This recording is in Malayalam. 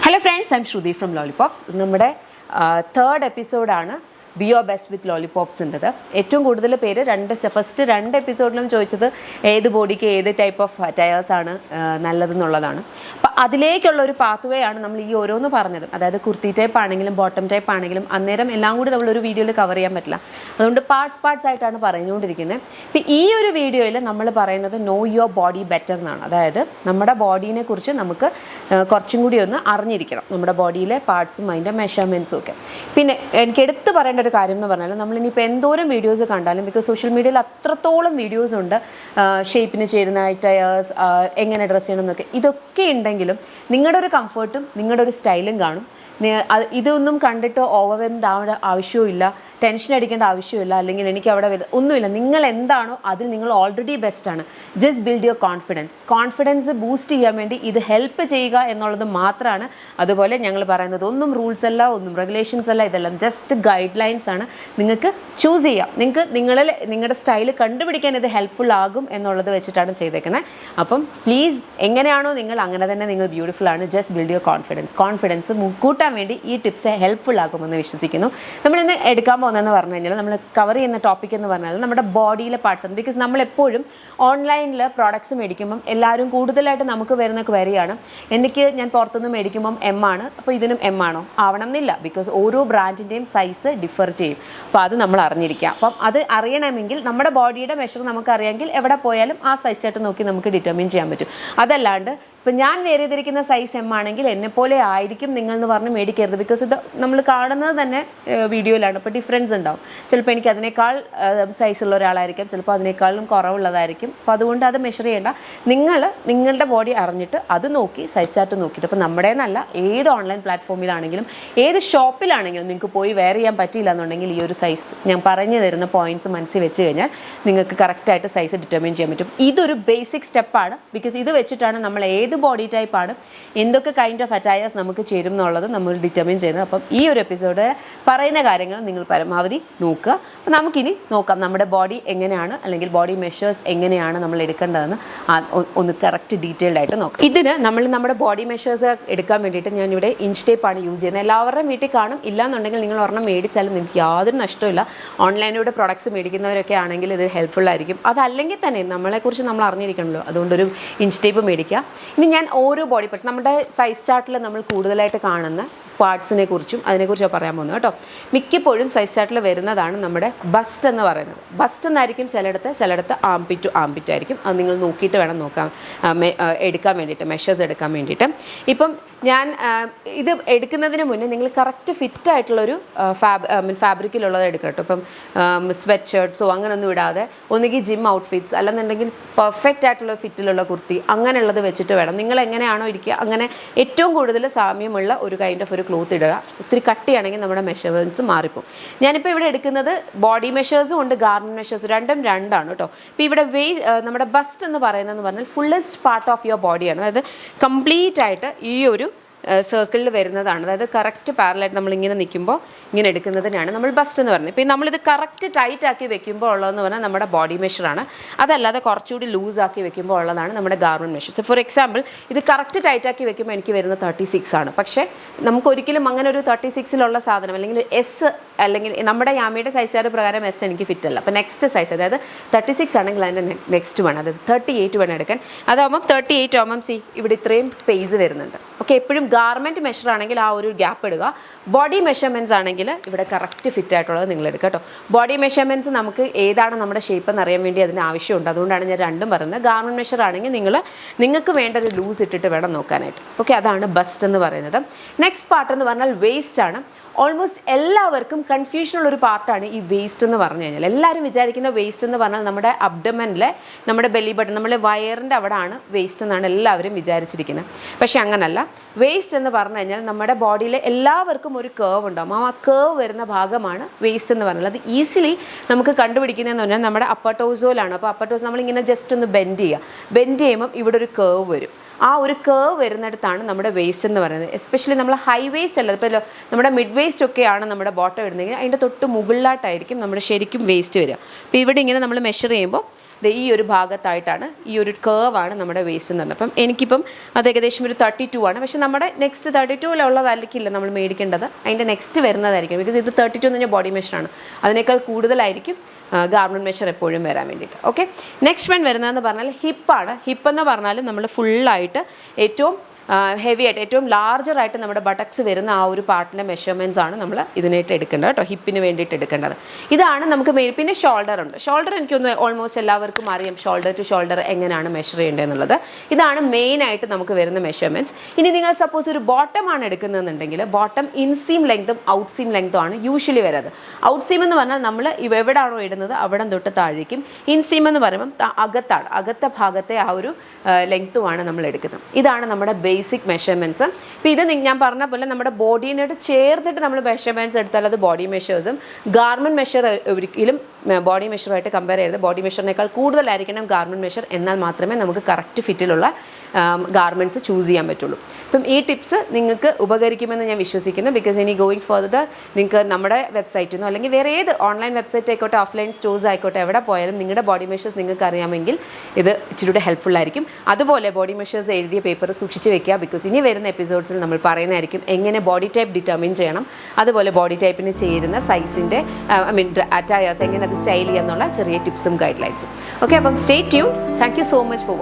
Hello friends, I'm Shruti from Lollipops. നമ്മുടെ third episode Be Your Best with Lollipops എന്നത് ഏറ്റവും കൂടുതൽ പേര് ഫസ്റ്റ് രണ്ട് എപ്പിസോഡിലും ചോദിച്ചത് ഏത് ബോഡിക്ക് ഏത് ടൈപ്പ് ഓഫ് ടയേഴ്സ് ആണ് നല്ലതെന്നുള്ളതാണ്. അപ്പം അതിലേക്കുള്ള ഒരു പാത്ത് വേ ആണ് നമ്മൾ ഈ ഓരോന്ന് പറഞ്ഞത്. അതായത് കുർത്തി ടൈപ്പ് ആണെങ്കിലും ബോട്ടം ടൈപ്പ് ആണെങ്കിലും അന്നേരം എല്ലാം കൂടി നമ്മളൊരു വീഡിയോയിൽ കവർ ചെയ്യാൻ പറ്റില്ല. അതുകൊണ്ട് പാർട്സ് ആയിട്ടാണ് പറഞ്ഞുകൊണ്ടിരിക്കുന്നത്. ഇപ്പം ഈ ഒരു വീഡിയോയിൽ നമ്മൾ പറയുന്നത് നോ യുവർ ബോഡി ബെറ്റർ എന്നാണ്. അതായത് നമ്മുടെ ബോഡീനെ കുറിച്ച് നമുക്ക് കുറച്ചും കൂടി ഒന്ന് അറിഞ്ഞിരിക്കണം, നമ്മുടെ ബോഡിയിലെ പാർട്സും അതിൻ്റെ മെഷർമെൻറ്റ്സും ഒക്കെ. പിന്നെ എനിക്ക് എടുത്ത് പറയേണ്ട ഒരു കാര്യം എന്ന് പറഞ്ഞാൽ നമ്മളിനിപ്പോൾ എന്തോരം വീഡിയോസ് കണ്ടാലും, ബിക്കോസ് സോഷ്യൽ മീഡിയയിൽ അത്രത്തോളം വീഡിയോസ് ഉണ്ട് ഷേപ്പിന് ചേരുന്ന ടയേഴ്സ്, എങ്ങനെ ഡ്രസ്സ് ചെയ്യണം എന്നൊക്കെ. ഇതൊക്കെ ഉണ്ടെങ്കിലും നിങ്ങളുടെ ഒരു കംഫർട്ടും നിങ്ങളുടെ ഒരു സ്റ്റൈലും കാണും. ഇതൊന്നും കണ്ടിട്ട് ഓവർവെൽംഡ് ആവേണ്ട ആവശ്യമില്ല, ടെൻഷൻ അടിക്കേണ്ട ആവശ്യമില്ല, അല്ലെങ്കിൽ എനിക്ക് അവിടെ ഒന്നുമില്ല. നിങ്ങൾ എന്താണോ അതിൽ നിങ്ങൾ ഓൾറെഡി ബെസ്റ്റാണ്. Just build your confidence boost ചെയ്യാൻ വേണ്ടി ഇത് ഹെൽപ്പ് ചെയ്യുക എന്നുള്ളത് മാത്രമാണ്. അതുപോലെ ഞങ്ങൾ പറയുന്നത് ഒന്നും റൂൾസ് അല്ല, ഒന്നും റെഗുലേഷൻസ് അല്ല, ഇതെല്ലാം ജസ്റ്റ് ഗൈഡ് ലൈൻസ് ആണ്. നിങ്ങൾക്ക് ചൂസ് ചെയ്യാം, നിങ്ങൾക്ക് നിങ്ങളുടെ സ്റ്റൈൽ കണ്ടുപിടിക്കാൻ ഇത് ഹെൽപ്ഫുൾ ആകും എന്നുള്ളത് വെച്ചിട്ടാണ് ചെയ്തേക്കുന്നത്. അപ്പം പ്ലീസ്, എങ്ങനെയാണോ നിങ്ങൾ അങ്ങനെ തന്നെ നിങ്ങൾ ബ്യൂട്ടിഫുൾ ആണ്. ജസ്റ്റ് ബിൽഡ് യുവർ കോൺഫിഡൻസ് കൂട്ടാൻ വേണ്ടി ഈ ടിപ്സ് ഹെൽപ്ഫുൾ ആകുമെന്ന് വിശ്വസിക്കുന്നു. നമ്മളിന്ന് എടുക്കാൻ പോകുന്നതെന്ന് പറഞ്ഞു കഴിഞ്ഞാൽ, നമ്മൾ കവർ ചെയ്യുന്ന ടോപ്പിക് എന്ന് പറഞ്ഞാൽ നമ്മുടെ ബോഡിയിലെ പാർട്സ് ആണ്. ബിക്കോസ് നമ്മളെപ്പോഴും ഓൺലൈനിൽ പ്രോഡക്ട്സ് മേടിക്കുമ്പം എല്ലാവരും കൂടുതലായിട്ട് നമുക്ക് വരുന്ന ക്വയറിയാണ്, ഞാൻ പുറത്തുനിന്ന് മേടിക്കുമ്പം എം ആണ്, അപ്പോൾ ഇതിനും എം ആണോ ആവണം എന്നില്ല. ബിക്കോസ് ഓരോ ബ്രാൻഡിൻ്റെയും സൈസ് ഡിഫർ ചെയ്യും. അപ്പോൾ അത് നമ്മൾ അറിഞ്ഞിരിക്കുക. അപ്പം അത് അറിയണമെങ്കിൽ നമ്മുടെ ബോഡിയുടെ മെഷർ നമുക്ക് അറിയാമെങ്കിൽ എവിടെ പോയാലും ആ സൈസ് ആയിട്ട് നോക്കി നമുക്ക് ഡിറ്റർമിൻ ചെയ്യാൻ പറ്റും. അതല്ലാണ്ട് ഇപ്പം ഞാൻ വേറെ ചെയ്തിരിക്കുന്ന സൈസ് എം ആണെങ്കിൽ എന്നെപ്പോലെ ആയിരിക്കും നിങ്ങൾ എന്ന് പറഞ്ഞ് മേടിക്കരുത്. ബിക്കോസ് ഇത് നമ്മൾ കാണുന്നത് തന്നെ വീഡിയോയിലാണ്. ഇപ്പോൾ ഡിഫറൻസ് ഉണ്ടാവും. ചിലപ്പോൾ എനിക്ക് അതിനേക്കാൾ സൈസുള്ള ഒരാളായിരിക്കും, ചിലപ്പോൾ അതിനേക്കാളും കുറവുള്ളതായിരിക്കും. അപ്പോൾ അതുകൊണ്ട് അത് മെഷർ ചെയ്യേണ്ട. നിങ്ങളുടെ ബോഡി അറിഞ്ഞിട്ട് അത് നോക്കി സൈസ് ചാർട്ട് നോക്കിയിട്ട്, ഇപ്പോൾ നമ്മുടെ എന്നല്ല, ഏത് ഓൺലൈൻ പ്ലാറ്റ്ഫോമിലാണെങ്കിലും ഏത് ഷോപ്പിലാണെങ്കിലും നിങ്ങൾക്ക് പോയി വെയർ ചെയ്യാൻ പറ്റിയില്ല എന്നുണ്ടെങ്കിൽ ഈ ഒരു സൈസ് ഞാൻ പറഞ്ഞു തരുന്ന പോയിന്റ്സ് മനസ്സിൽ വെച്ച് കഴിഞ്ഞാൽ നിങ്ങൾക്ക് കറക്റ്റായിട്ട് സൈസ് ഡിറ്റർമിൻ ചെയ്യാൻ പറ്റും. ഇതൊരു ബേസിക് സ്റ്റെപ്പാണ്. ബിക്കോസ് ഇത് വെച്ചിട്ടാണ് നമ്മൾ ഏത് ബോഡി ടൈപ്പാണ്, എന്തൊക്കെ കൈൻഡ് ഓഫ് അറ്റയേഴ്സ് നമുക്ക് ചേരും എന്നുള്ളത് നമ്മൾ ഡിറ്റർമിൻ ചെയ്യുന്നത്. അപ്പം ഈ ഒരു എപ്പിസോഡ് പറയുന്ന കാര്യങ്ങൾ നിങ്ങൾ പരമാവധി നോക്കുക. അപ്പം നമുക്കിനി നോക്കാം നമ്മുടെ ബോഡി എങ്ങനെയാണ്, അല്ലെങ്കിൽ ബോഡി മെഷേഴ്സ് എങ്ങനെയാണ് നമ്മൾ എടുക്കേണ്ടതെന്ന് ഒന്ന് കറക്റ്റ് ഡീറ്റെയിൽഡ് ആയിട്ട് നോക്കാം. ഇതിന് നമ്മൾ നമ്മുടെ ബോഡി മെഷേഴ്സ് എടുക്കാൻ വേണ്ടിയിട്ട് ഞാനിവിടെ ഇഞ്ച് ടേപ്പാണ് യൂസ് ചെയ്യുന്നത്. എല്ലാവരുടെയും വീട്ടിൽ കാണും. ഇല്ലാന്നുണ്ടെങ്കിൽ നിങ്ങൾ ഒരെണ്ണം മേടിച്ചാലും നിങ്ങൾക്ക് യാതൊരു നഷ്ടമില്ല. ഓൺലൈനിലൂടെ പ്രൊഡക്ട്സ് മേടിക്കുന്നവരൊക്കെ ആണെങ്കിൽ ഇത് ഹെൽപ്ഫുൾ ആയിരിക്കും. അതല്ലെങ്കിൽ തന്നെ നമ്മളെക്കുറിച്ച് നമ്മൾ അറിഞ്ഞിരിക്കണമല്ലോ, അതുകൊണ്ടൊരു ഇഞ്ച് ടേപ്പ് മേടിക്കുക. ഇനി ഞാൻ ഓരോ ബോഡി പാർട്സ്, നമ്മുടെ സൈസ് ചാർട്ടിൽ നമ്മൾ കൂടുതലായിട്ട് കാണുന്ന പാർട്സിനെ കുറിച്ചും അതിനെക്കുറിച്ച് പറയാൻ പോകുന്നത് കേട്ടോ. മിക്കപ്പോഴും സൈസ് ചാർട്ടിൽ വരുന്നതാണ് നമ്മുടെ ബസ്റ്റ് എന്ന് പറയുന്നത്. ബസ്റ്റ് എന്നായിരിക്കും ചിലയിടത്ത് ആംപിറ്റ് ടു ആംപിറ്റ് ആയിരിക്കും. അത് നിങ്ങൾ നോക്കിയിട്ട് വേണം എടുക്കാൻ വേണ്ടിയിട്ട്, മെഷേഴ്സ് എടുക്കാൻ വേണ്ടിയിട്ട്. ഇപ്പം ഞാൻ ഇത് എടുക്കുന്നതിന് മുന്നേ നിങ്ങൾ കറക്റ്റ് ഫിറ്റായിട്ടുള്ളൊരു ഫാബ്രിക്കിലുള്ളത് എടുക്കുക കേട്ടോ. ഇപ്പം സ്വെറ്റ് ഷർട്ട്സോ അങ്ങനെയൊന്നും ഇടാതെ, ഒന്നുകിൽ ജിം ഔട്ട്ഫിറ്റ്സ് അല്ലെന്നുണ്ടെങ്കിൽ പെർഫെക്റ്റ് ആയിട്ടുള്ള ഫിറ്റിലുള്ള കുർത്തി, അങ്ങനെയുള്ളത് വെച്ചിട്ട് വേണം. നിങ്ങൾ എങ്ങനെയാണോ ഇരിക്കുക അങ്ങനെ ഏറ്റവും കൂടുതൽ സാമ്യമുള്ള ഒരു കൈൻഡ് ഓഫ് ഒരു ക്ലോത്ത് ഇടുക. ഒത്തിരി കട്ടിയാണെങ്കിൽ നമ്മുടെ മെഷർമെൻറ്റ്സ് മാറിപ്പോകും. ഞാനിപ്പോൾ ഇവിടെ എടുക്കുന്നത് ബോഡി മെഷേഴ്സും ഉണ്ട്, ഗാർമെൻറ്റ് മെഷേഴ്സ്, രണ്ടാണ് കേട്ടോ. ഇപ്പോൾ ഇവിടെ നമ്മുടെ ബസ്റ്റ് എന്ന് പറയുന്നതെന്ന് പറഞ്ഞാൽ ഫുള്ളസ്റ്റ് പാർട്ട് ഓഫ് യുവർ ബോഡിയാണ്. അതായത് കംപ്ലീറ്റ് ആയിട്ട് ഈ ഒരു സർക്കിളിൽ വരുന്നതാണ്. അതായത് കറക്റ്റ് പാരലായിട്ട് നമ്മളിങ്ങനെ നിൽക്കുമ്പോൾ ഇങ്ങനെ എടുക്കുന്നതിനാണ് നമ്മൾ ബസ്റ്റ് എന്ന് പറയുന്നത്. ഇപ്പോൾ നമ്മളിത് കറക്റ്റ് ടൈറ്റ് ആക്കി വെക്കുമ്പോൾ ഉള്ളതെന്ന് പറഞ്ഞാൽ നമ്മുടെ ബോഡി മെഷറാണ്. അതല്ലാതെ കുറച്ചുകൂടി ലൂസ് ആക്കി വെക്കുമ്പോൾ ഉള്ളതാണ് നമ്മുടെ ഗാർമെൻറ്റ് മെഷേഴ്സ്. ഫോർ എക്സാമ്പിൾ, ഇത് കറക്റ്റ് ടൈറ്റ് ആക്കി വെക്കുമ്പോൾ എനിക്ക് വരുന്നത് 36 ആണ്. പക്ഷേ നമുക്കൊരിക്കലും അങ്ങനെ ഒരു 36 സാധനം, അല്ലെങ്കിൽ എസ്, അല്ലെങ്കിൽ നമ്മുടെ യാമിയുടെ സൈസ് ചാർട്ട് പ്രകാരം എസ് എനിക്ക് ഫിറ്റ് അല്ല. അപ്പോൾ നെക്സ്റ്റ് സൈസ്, അതായത് 36 ആണെങ്കിൽ അതിൻ്റെ നെക്സ്റ്റ് വേണം, അതായത് 38 വേണം എടുക്കാൻ. അതാകുമ്പം 38 ആകുമ്പം ഇവിടെ ഇത്രയും സ്പേസ് വരുന്നുണ്ട്. ഓക്കെ, എപ്പോഴും ഗാർമെൻറ്റ് മെഷർ ആണെങ്കിൽ ആ ഒരു ഗ്യാപ്പ് ഇടുക. ബോഡി മെഷർമെൻറ്റ്സ് ആണെങ്കിൽ ഇവിടെ കറക്റ്റ് ഫിറ്റ് ആയിട്ടുള്ളത് നിങ്ങൾ എടുക്കുക കേട്ടോ. ബോഡി മെഷർമെൻറ്റ്സ് നമുക്ക് ഏതാണ് നമ്മുടെ ഷേപ്പ് എന്ന് അറിയാൻ വേണ്ടി അതിന് ആവശ്യമുണ്ട്. അതുകൊണ്ടാണ് ഞാൻ രണ്ടും പറയുന്നത്. ഗാർമെൻറ്റ് മെഷർ ആണെങ്കിൽ നിങ്ങൾക്ക് വേണ്ട ഒരു ലൂസ് ഇട്ടിട്ട് വേണം നോക്കാനായിട്ട്. ഓക്കെ, അതാണ് ബസ്റ്റ് എന്ന് പറയുന്നത്. നെക്സ്റ്റ് പാർട്ട് എന്ന് പറഞ്ഞാൽ വേസ്റ്റ് ആണ്. ഓൾമോസ്റ്റ് എല്ലാവർക്കും കൺഫ്യൂഷനുള്ളൊരു പാർട്ടാണ് ഈ വേസ്റ്റ് എന്ന് പറഞ്ഞു കഴിഞ്ഞാൽ. എല്ലാവരും വിചാരിക്കുന്ന വേസ്റ്റ് എന്ന് പറഞ്ഞാൽ നമ്മുടെ അബ്ഡമനിലെ, നമ്മുടെ ബെല്ലി ബട്ടൺ, നമ്മുടെ വയറിൻ്റെ അവിടെ ആണ് വേസ്റ്റ് എന്നാണ് എല്ലാവരും വിചാരിച്ചിരിക്കുന്നത്. പക്ഷേ അങ്ങനല്ല. വേസ്റ്റ് എന്ന് പറഞ്ഞു കഴിഞ്ഞാൽ നമ്മുടെ ബോഡിയിലെ എല്ലാവർക്കും ഒരു കേർവ് ഉണ്ടാകും. ആ കേർവ് വരുന്ന ഭാഗമാണ് വേസ്റ്റ് എന്ന് പറഞ്ഞാൽ. അത് ഈസിലി നമുക്ക് കണ്ടുപിടിക്കുന്നതെന്ന് പറഞ്ഞാൽ നമ്മുടെ അപ്പർ ടോസോയിലാണ്. അപ്പോൾ അപ്പർ ടോസ് നമ്മളിങ്ങനെ ജസ്റ്റ് ഒന്ന് ബെൻഡ് ചെയ്യുമ്പം ഇവിടെ ഒരു കേർവ് വരും. ആ ഒരു കേർവ് വരുന്നിടത്താണ് നമ്മുടെ വേസ്റ്റ് എന്ന് പറയുന്നത്. എസ്പെഷ്യലി നമ്മൾ ഹൈ വേസ്റ്റ് അല്ല, ഇപ്പോൾ നമ്മുടെ മിഡ് വേസ്റ്റ് ഒക്കെയാണ് നമ്മുടെ ബോട്ടം ഇടുന്നതെങ്കിൽ അതിൻ്റെ തൊട്ട് മുകളിലായിട്ടായിരിക്കും നമ്മുടെ ശരിക്കും വേസ്റ്റ് വരിക. അപ്പോൾ ഇവിടെ ഇങ്ങനെ നമ്മൾ മെഷർ ചെയ്യുമ്പോൾ ഈ ഒരു ഭാഗത്തായിട്ടാണ് ഈ ഒരു കേർവാണ് നമ്മുടെ വേസ്റ്റ് എന്ന് പറഞ്ഞത്. അപ്പം എനിക്കിപ്പം അത് ഏകദേശം ഒരു 32 ആണ്. പക്ഷേ നമ്മുടെ നെക്സ്റ്റ് 32-ലുള്ളതായിരിക്കില്ല നമ്മൾ മേടിക്കേണ്ടത്, അതിൻ്റെ നെക്സ്റ്റ് വരുന്നതായിരിക്കും. ബിക്കോസ് ഇത് 32 എന്ന് പറഞ്ഞാൽ ബോഡി മെഷറാണ്, അതിനേക്കാൾ കൂടുതലായിരിക്കും ഗാർമെൻറ്റ് മെഷർ എപ്പോഴും വരാൻ വേണ്ടിയിട്ട്. ഓക്കെ, നെക്സ്റ്റ് വൺ വരുന്നതെന്ന് പറഞ്ഞാൽ ഹിപ്പാണ്. ഹിപ്പെന്ന് പറഞ്ഞാൽ നമ്മൾ ഫുള്ളായിട്ട് ഏറ്റവും ഹെവി ആയിട്ട് ഏറ്റവും ലാർജറായിട്ട് നമ്മുടെ ബട്ടക്സ് വരുന്ന ആ ഒരു പാർട്ടിൻ്റെ മെഷർമെൻറ്റ്സ് ആണ് നമ്മൾ ഇതിനായിട്ട് എടുക്കേണ്ടത് കേട്ടോ, ഹിപ്പിന് വേണ്ടിയിട്ട് എടുക്കേണ്ടത്. ഇതാണ് നമുക്ക് പിന്നെ ഷോൾഡർ ഉണ്ട്. ഷോൾഡർ എനിക്കൊന്ന് ഓൾമോസ്റ്റ് എല്ലാവർക്കും അറിയാം ഷോൾഡർ ടു ഷോൾഡർ എങ്ങനെയാണ് മെഷർ ചെയ്യേണ്ടതെന്നുള്ളത്. ഇതാണ് മെയിനായിട്ട് നമുക്ക് വരുന്ന മെഷർമെൻറ്റ്സ്. ഇനി നിങ്ങൾ സപ്പോസ് ഒരു ബോട്ടം ആണ് എടുക്കുന്നതെന്നുണ്ടെങ്കിൽ ബോട്ടം ഇൻസീം ലെങ്ത്തും ഔട്ട് സീം ലെങ്ത്തും ആണ് യൂഷ്വലി വരുന്നത്. ഔട്ട് സീം എന്ന് പറഞ്ഞാൽ നമ്മൾ എവിടെയാണോ ഇടുന്നത് അവിടെ തൊട്ട് താഴേക്കും. ഇൻസീം എന്ന് പറയുമ്പം അകത്താണ്, അകത്തെ ഭാഗത്തെ ആ ഒരു ലെങ്ത്തുമാണ് നമ്മൾ എടുക്കുന്നത്. ഇതാണ് നമ്മുടെ ബേസിക് മെഷർമെൻറ്റ്സ്. ഇപ്പോൾ ഇത് ഞാൻ പറഞ്ഞ പോലെ നമ്മുടെ ബോഡീനോട് ചേർത്തിട്ട് നമ്മൾ മെഷർമെൻറ്റ്സ് എടുത്താൽ അത് ബോഡി മെഷേഴ്സും. ഗാർമെൻറ്റ് മെഷർ ഒരിക്കലും ബോഡി മെഷറുമായിട്ട് കമ്പയർ ചെയ്ത് ബോഡി മെഷറിനേക്കാൾ കൂടുതലായിരിക്കണം ഗാർമെൻറ്റ് മെഷർ, എന്നാൽ മാത്രമേ നമുക്ക് കറക്റ്റ് ഫിറ്റിലുള്ള ഗാർമെൻറ്റ്സ് ചൂസ് ചെയ്യാൻ പറ്റുള്ളൂ. അപ്പം ഈ ടിപ്സ് നിങ്ങൾക്ക് ഉപകരിക്കുമെന്ന് ഞാൻ വിശ്വസിക്കുന്നു. ബിക്കോസ് ഇനി ഗോയിങ് ഫർദർ നിങ്ങൾക്ക് നമ്മുടെ വെബ്സൈറ്റിൽ നിന്നോ അല്ലെങ്കിൽ വേറെ ഏത് ഓൺലൈൻ വെബ്സൈറ്റ് ആയിക്കോട്ടെ ഓഫ്ലൈൻ സ്റ്റോഴ്സ് ആയിക്കോട്ടെ എവിടെ പോയാലും നിങ്ങളുടെ ബോഡി മെഷേഴ്സ് നിങ്ങൾക്ക് അറിയാമെങ്കിൽ ഇത് ഇച്ചിരി ഹെൽപ്ഫുൾ ആയിരിക്കും. അതുപോലെ ബോഡി മെഷേഴ്സ് എഴുതിയ പേപ്പർ സൂക്ഷിച്ച് വെക്കുക. ബിക്കോസ് ഇനി വരുന്ന എപ്പിസോഡ്സിൽ നമ്മൾ പറയുന്നതായിരിക്കും എങ്ങനെ ബോഡി ടൈപ്പ് ഡിറ്റർമിൻ ചെയ്യണം, അതുപോലെ ബോഡി ടൈപ്പിന് ചേരുന്ന സൈസിൻ്റെ അറ്റയേഴ്സ് എങ്ങനെ അത് സ്റ്റൈൽ ചെയ്യാന്നുള്ള ചെറിയ ടിപ്സും ഗൈഡ് ലൈൻസും. ഓക്കെ, അപ്പം stay tune. Thank you so much for watching.